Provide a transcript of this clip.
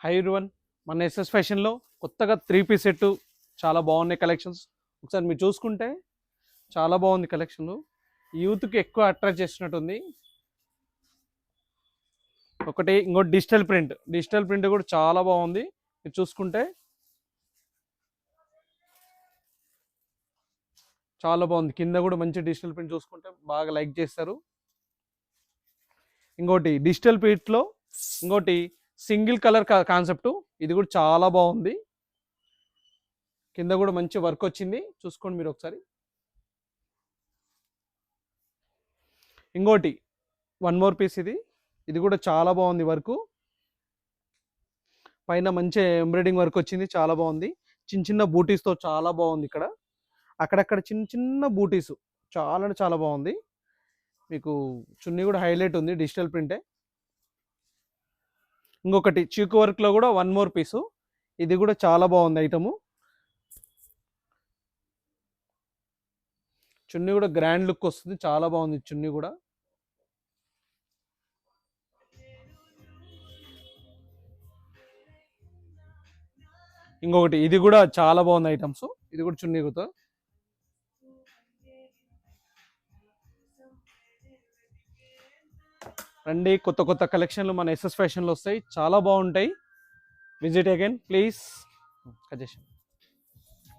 High everyone, మన SS ఫ్యాషన్లో కొత్తగా 3 పీస్ సెట్ చాలా బాగున్నాయి కలెక్షన్స్. ఒకసారి మీరు చూసుకుంటే చాలా బాగుంది కలెక్షన్. యూత్కి ఎక్కువ అట్రాక్ట్ చేసినట్టుంది. ఒకటి ఇంకోటి డిజిటల్ ప్రింట్ కూడా చాలా బాగుంది. మీరు చూసుకుంటే చాలా బాగుంది. కింద కూడా మంచి డిజిటల్ ప్రింట్ చూసుకుంటే బాగా లైక్ చేస్తారు. ఇంకోటి డిజిటల్ ప్రింట్లో ఇంకోటి సింగిల్ కలర్ కాన్సెప్ట్, ఇది కూడా చాలా బాగుంది. కింద కూడా మంచి వర్క్ వచ్చింది, చూసుకోండి మీరు ఒకసారి. ఇంకోటి 1 మోర్ పీస్, ఇది కూడా చాలా బాగుంది. వర్క్ పైన మంచి ఎంబ్రాయిడింగ్ వర్క్ వచ్చింది, చాలా బాగుంది. చిన్న చిన్న బూటీస్తో చాలా బాగుంది. ఇక్కడ అక్కడక్కడ చిన్న చిన్న బూటీస్, చాలా అంటే చాలా బాగుంది. మీకు చున్నీ కూడా హైలైట్ ఉంది, డిజిటల్ ప్రింటే. ఇంకొకటి చీకు వర్క్లో కూడా 1 మోర్ పీస్, ఇది కూడా చాలా బాగుంది ఐటము. చున్నీ కూడా గ్రాండ్ లుక్ వస్తుంది, చాలా బాగుంది చున్నీ కూడా. ఇంకొకటి ఇది కూడా చాలా బాగుంది ఐటమ్స్, ఇది కూడా చున్నీ కూడా. రండి, కొత్త కొత్త కలెక్షన్లు మన ఎస్ఎస్ ఫ్యాషన్లో వస్తాయి, చాలా బాగుంటాయి. Visit again please. సజెషన్.